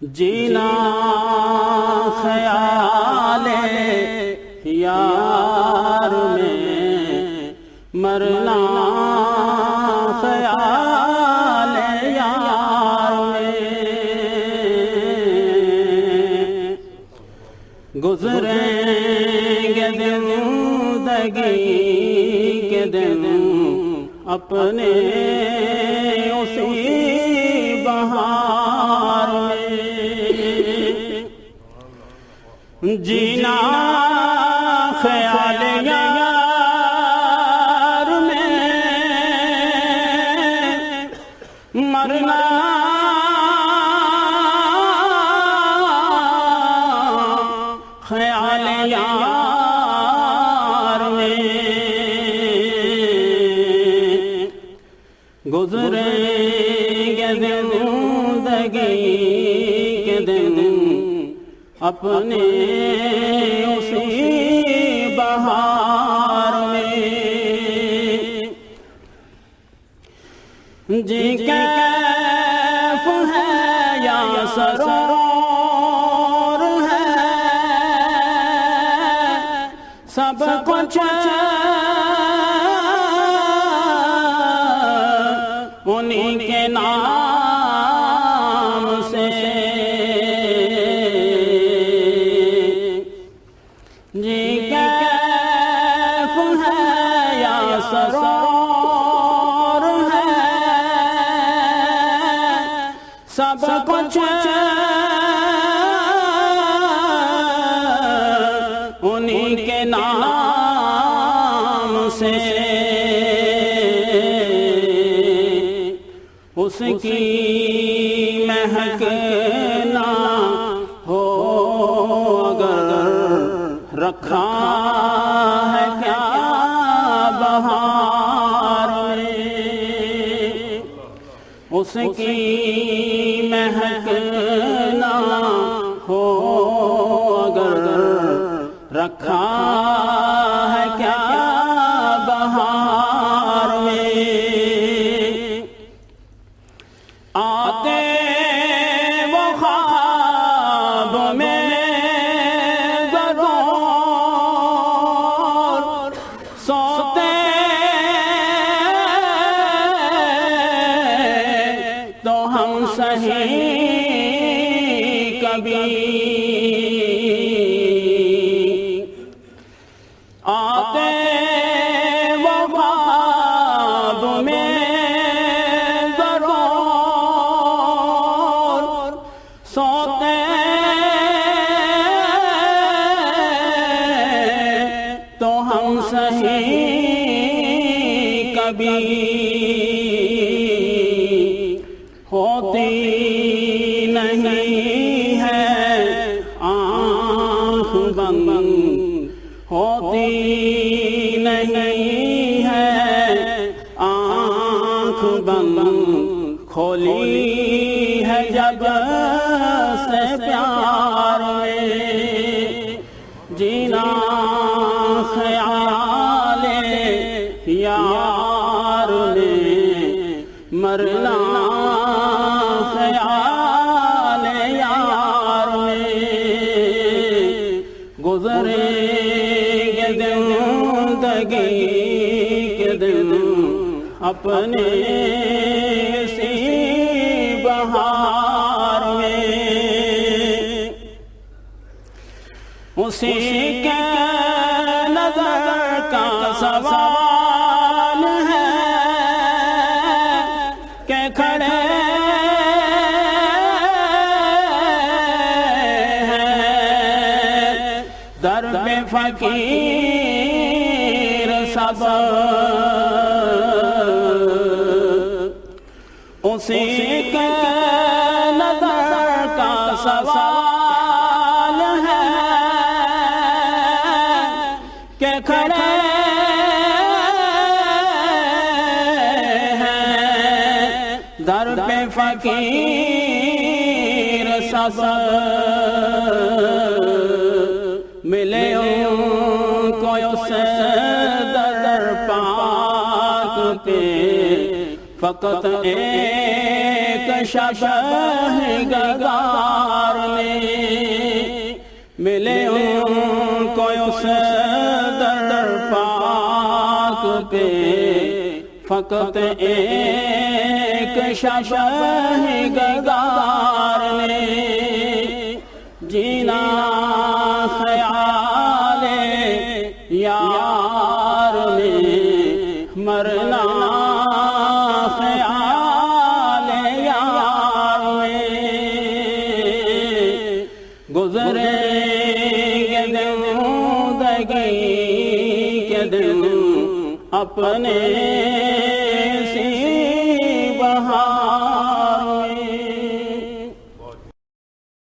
جینا خیال یار میں، مرنا خیال یار میں، گزریں گے زندگی کے دن اپنے اسی بہار میں، جینا خیال یار میں، مرنا خیال یار میں، گزریں گے زندگی کے دن اپنے اسی بہار میں، جی کیف ہے یا سرور ہے، سب کچھ انہی کے نام سے، جی کیف ہے یا سرور ہے، سب کچھ انہی کے نام سے، اس کی مہک نہ ہو اگر رکھا ہے کیا بہار میں، اس کی مہک نہ ہو اگر رکھا ہے کیا بہار میں، آتے وہ خواب میں ضرور، سوتے تو ہم سہی کبھی، آتے وہ خواب میں ضرور، سوتے تو ہم سہی کبھی، ہوتی نہیں ہے آنکھ بند، ہوتی نہیں ہے آنکھ بند، کھولی ہے جب سے پیار میں، جینا خیال یار میں، مرنا خیال یار میں، گزریں گے زندگی کے دن اپنے اسی بہار میں، اسی کے نظر کا سوال ہے کہ کھڑے در پہ فقیر سب، اسی کے نظر کا سوال ہے کہ کھڑے ہیں در پہ فقیر سب، ملے ان کو اس در پاک پہ فقط ایک شب گزار میں ملے ان کو اس در پاک پہ فقط ایک شب گزار میں جینا خیال یار میں مرنا خیال یار میں گزرے گے زندگی کے دن اپنے سی بہار